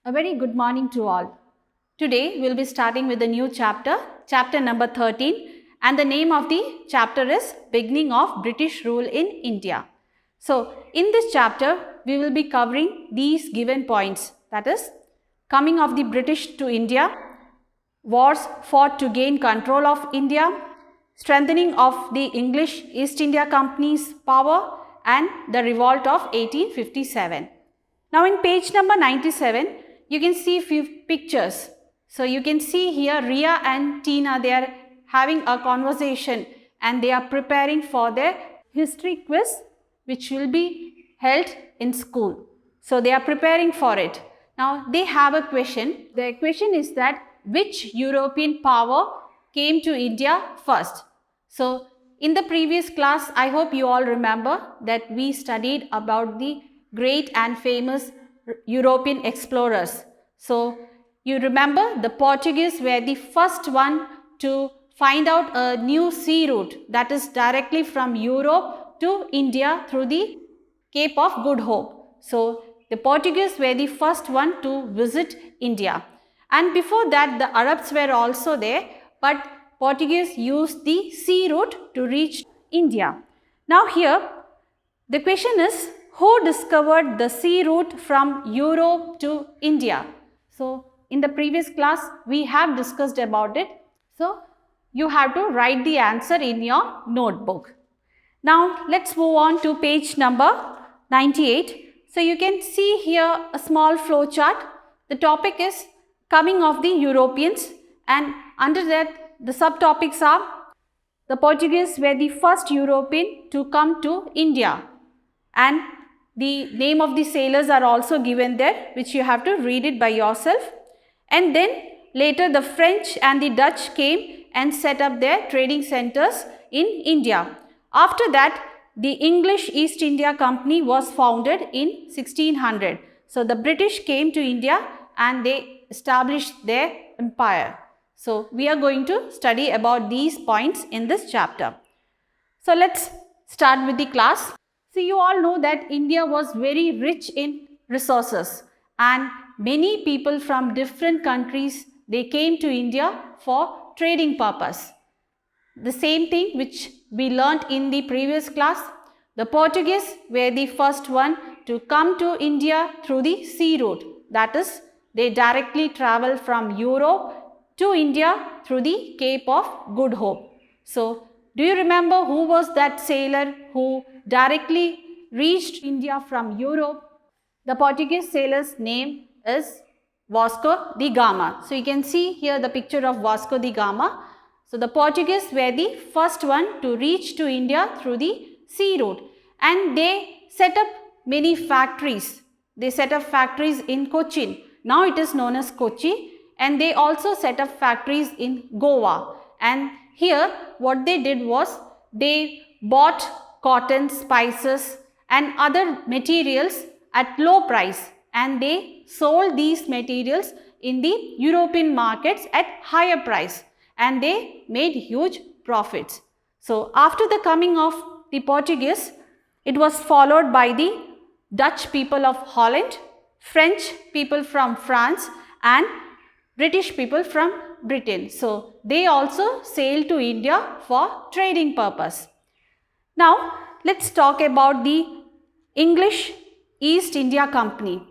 A very good morning to all. Today we'll be starting with a new chapter, chapter number 13, and the name of the chapter is Beginning of British Rule in India. So, in this chapter we will be covering these given points, that is, coming of the British to India, wars fought to gain control of India, strengthening of the English East India Company's power, and the revolt of 1857. Now in page number 97, you can see few pictures. So you can see here Ria and Tina, they are having a conversation and they are preparing for their history quiz which will be held in school. So they are preparing for it. Now they have a question. The question is that which European power came to India first? So in the previous class, I hope you all remember that we studied about the great and famous European explorers. So you remember the Portuguese were the first one to find out a new sea route, that is directly from Europe to India through the Cape of Good Hope. So the Portuguese were the first one to visit India. And before that the Arabs were also there, but Portuguese used the sea route to reach India. Now here the question is, who discovered the sea route from Europe to India? So in the previous class we have discussed about it. So you have to write the answer in your notebook. Now let's move on to page number 98. So you can see here a small flow chart. The topic is coming of the Europeans, and under that the subtopics are the Portuguese were the first European to come to India, and the name of the sailors are also given there, which you have to read it by yourself. And then later the French and the Dutch came and set up their trading centers in India. After that the English East India Company was founded in 1600. So the British came to India and they established their empire. So we are going to study about these points in this chapter. So let's start with the class. So you all know that India was very rich in resources and many people from different countries, they came to India for trading purpose. The same thing which we learnt in the previous class, the Portuguese were the first one to come to India through the sea route. That is, they directly travel from Europe to India through the Cape of Good Hope. So do you remember who was that sailor who directly reached India from Europe? The Portuguese sailor's name is Vasco da Gama. So you can see here the picture of Vasco da Gama. So the Portuguese were the first one to reach to India through the sea route, and they set up many factories. They set up factories in Cochin. Now it is known as Kochi, and they also set up factories in Goa. And here what they did was they bought cotton, spices and other materials at low price, and they sold these materials in the European markets at higher price, and they made huge profits. So after the coming of the Portuguese, it was followed by the Dutch people of Holland, French people from France and British people from Britain. So they also sailed to India for trading purpose. Now let's talk about the English East India Company.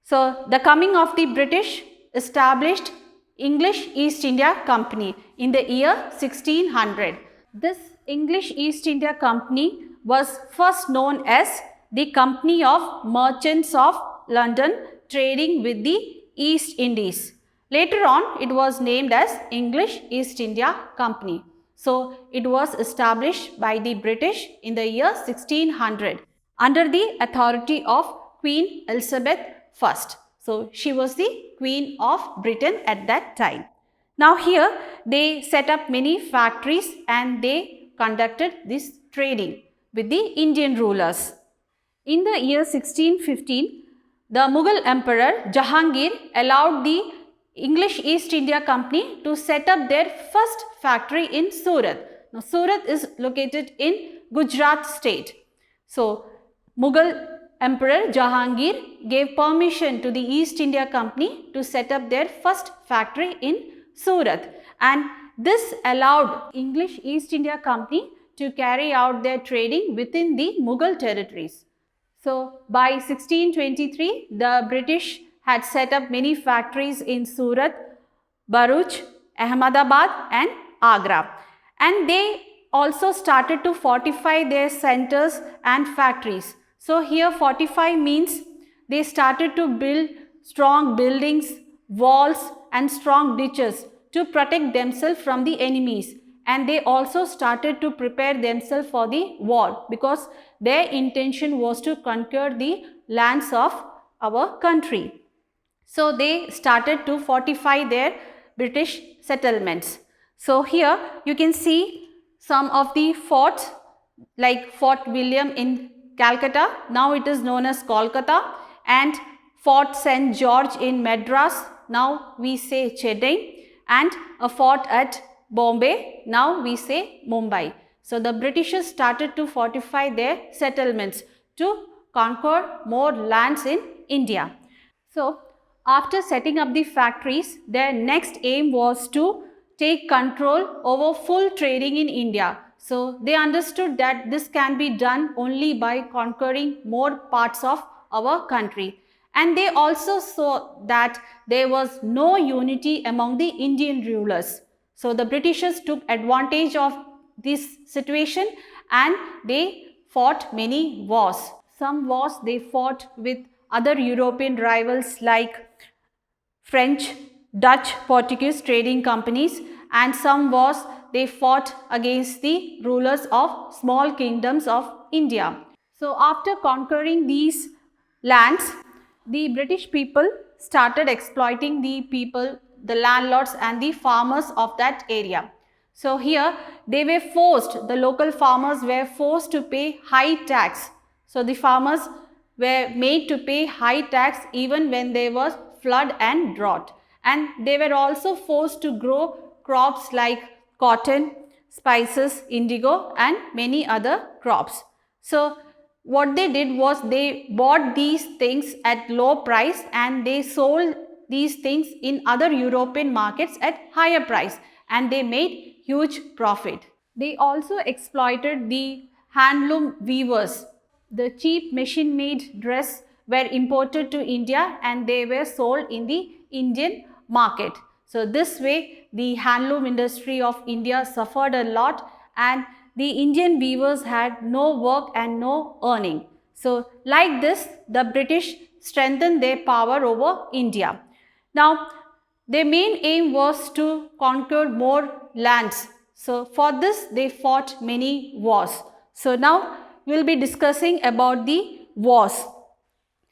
So the coming of the British established English East India Company in the year 1600. This English East India Company was first known as the Company of Merchants of London, trading with the East Indies. Later on it was named as English East India Company. So it was established by the British in the year 1600 under the authority of Queen Elizabeth I. So she was the Queen of Britain at that time. Now here they set up many factories and they conducted this trading with the Indian rulers. In the year 1615, the Mughal Emperor Jahangir allowed the English East India Company to set up their first factory in Surat. Now Surat is located in Gujarat state. So Mughal Emperor Jahangir gave permission to the East India Company to set up their first factory in Surat, and this allowed English East India Company to carry out their trading within the Mughal territories. So, by 1623, the British had set up many factories in Surat, Bharuch, Ahmedabad and Agra, and they also started to fortify their centers and factories. So, here fortify means they started to build strong buildings, walls and strong ditches to protect themselves from the enemies, and they also started to prepare themselves for the war because their intention was to conquer the lands of our country. So, they started to fortify their British settlements. So, here you can see some of the forts like Fort William in Calcutta, now it is known as Kolkata, and Fort St. George in Madras, now we say Chennai, and a fort at Bombay, now we say Mumbai. So, the Britishers started to fortify their settlements to conquer more lands in India. So, after setting up the factories, their next aim was to take control over full trading in India. So, they understood that this can be done only by conquering more parts of our country. And they also saw that there was no unity among the Indian rulers. So, the Britishers took advantage of this situation and they fought many wars. Some wars they fought with other European rivals like French, Dutch, Portuguese trading companies, and some wars they fought against the rulers of small kingdoms of India. So, after conquering these lands, the British people started exploiting the people, the landlords and the farmers of that area. So, here they were forced, the local farmers were forced to pay high tax. So, the farmers were made to pay high tax even when there was flood and drought, and they were also forced to grow crops like cotton, spices, indigo and many other crops. So, what they did was they bought these things at low price and they sold these things in other European markets at higher price, and they made huge profit. They also exploited the handloom weavers. The cheap machine made dress were imported to India and they were sold in the Indian market. So, this way the handloom industry of India suffered a lot and the Indian weavers had no work and no earning. So, like this the British strengthened their power over India. Now, their main aim was to conquer more lands. So, for this they fought many wars. So, now we will be discussing about the wars.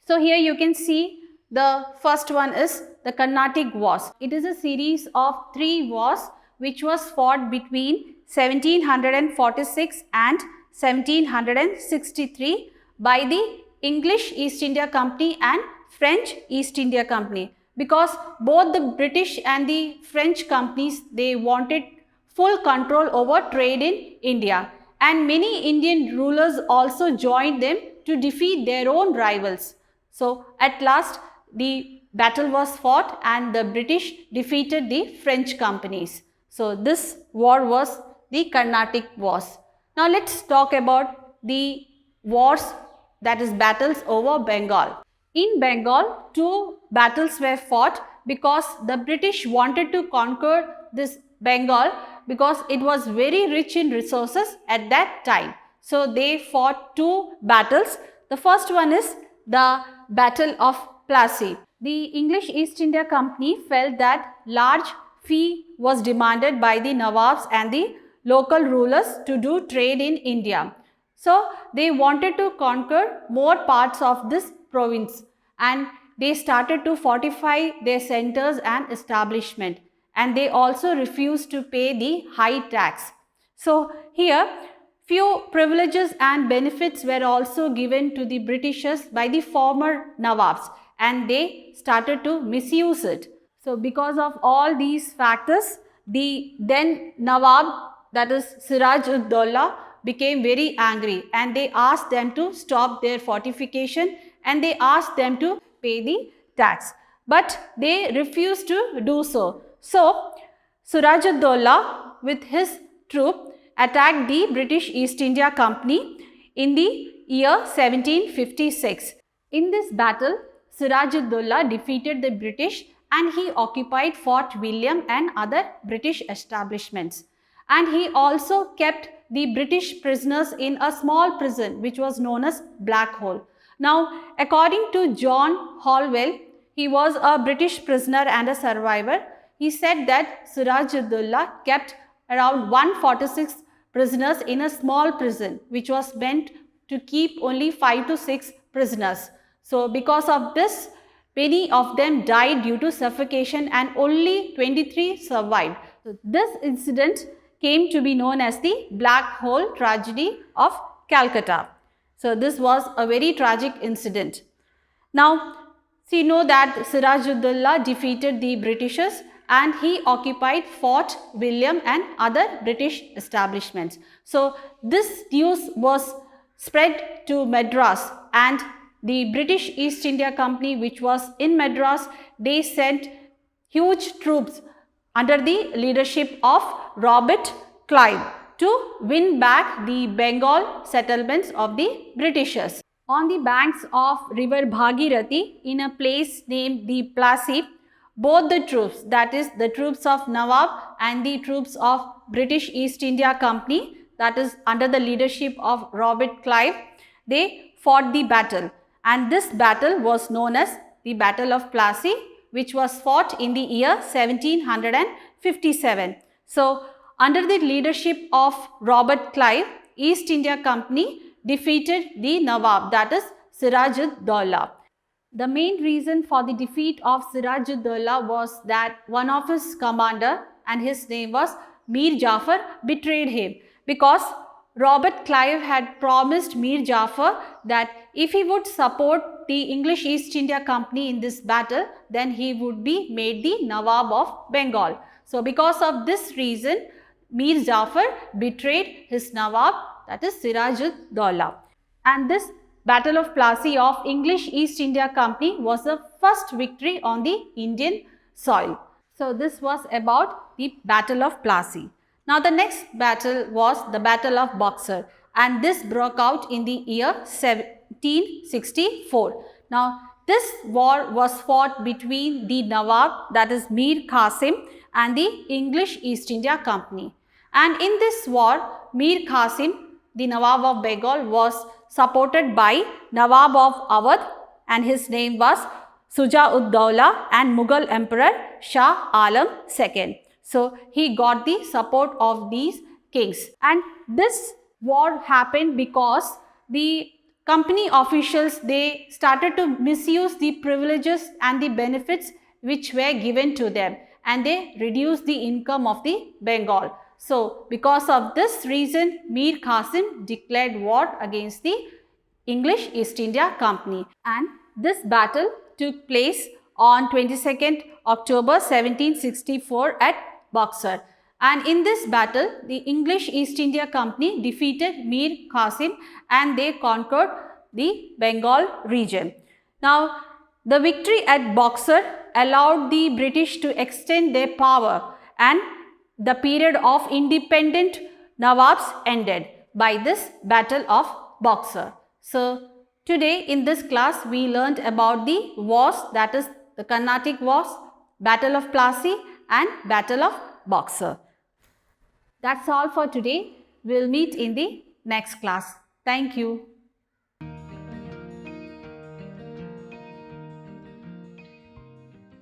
So, here you can see the first one is the Carnatic Wars. It is a series of 3 wars which was fought between 1746 and 1763 by the English East India Company and French East India Company, because both the British and the French companies they wanted full control over trade in India, and many Indian rulers also joined them to defeat their own rivals. So, at last the battle was fought and the British defeated the French companies. So, this war was the Carnatic Wars. Now, let us talk about the wars, that is battles over Bengal. In Bengal, 2 battles were fought because the British wanted to conquer this Bengal because it was very rich in resources at that time. So, they fought 2 battles. The first one is the Battle of Plassey. The English East India Company felt that large fee was demanded by the Nawabs and the local rulers to do trade in India. So, they wanted to conquer more parts of this province and they started to fortify their centers and establishment, and they also refused to pay the high tax. So, here few privileges and benefits were also given to the Britishers by the former Nawabs and they started to misuse it. So, because of all these factors, the then Nawab, that is Siraj-ud-Daulah, became very angry and they asked them to stop their fortification and they asked them to pay the tax. But they refused to do so. So, Suraj-ud-Daulah with his troop attacked the British East India Company in the year 1756. In this battle, Suraj-ud-Daulah defeated the British and he occupied Fort William and other British establishments. And he also kept the British prisoners in a small prison which was known as Black Hole. Now, according to John Holwell, he was a British prisoner and a survivor. He said that Suraj-ud-Daulah kept around 146 prisoners in a small prison which was meant to keep only 5 to 6 prisoners. So, because of this, many of them died due to suffocation and only 23 survived. So, this incident came to be known as the Black Hole Tragedy of Calcutta. So, this was a very tragic incident. Now, so you know that Suraj-ud-Daulah defeated the Britishers and he occupied Fort William and other British establishments. So, this news was spread to Madras and the British East India Company, which was in Madras, they sent huge troops under the leadership of Robert Clive to win back the Bengal settlements of the Britishers. On the banks of river Bhagirathi, in a place named the Plassey, both the troops, that is the troops of Nawab and the troops of British East India Company, that is under the leadership of Robert Clive, they fought the battle. And this battle was known as the Battle of Plassey, which was fought in the year 1757. So, under the leadership of Robert Clive, East India Company defeated the Nawab, that is Suraj-ud-Daulah. The main reason for the defeat of Suraj-ud-Daulah was that one of his commander, and his name was Mir Jafar, betrayed him, because Robert Clive had promised Mir Jafar that if he would support the English East India Company in this battle, then he would be made the Nawab of Bengal. So, because of this reason, Mir Jafar betrayed his Nawab, that is Suraj-ud-Daulah. And this Battle of Plassey of English East India Company was the first victory on the Indian soil. So, this was about the Battle of Plassey. Now, the next battle was the Battle of Buxar, and this broke out in the year 1764. Now, this war was fought between the Nawab, that is Mir Qasim, and the English East India Company. And in this war, Mir Qasim, the Nawab of Bengal, was supported by Nawab of Awadh, and his name was Shujā-ud-Daulah, and Mughal Emperor Shah Alam II. So, he got the support of these kings. And this war happened because the company officials, they started to misuse the privileges and the benefits which were given to them, and they reduced the income of the Bengal. So, because of this reason, Mir Qasim declared war against the English East India Company, and this battle took place on 22nd October 1764 at Buxar. And in this battle, the English East India Company defeated Mir Qasim and they conquered the Bengal region. Now, the victory at Buxar allowed the British to extend their power, and the period of independent Nawabs ended by this Battle of Buxar. So, today in this class we learned about the wars, that is the Carnatic Wars, Battle of Plassey and Battle of Buxar. That's all for today. We'll meet in the next class. Thank you.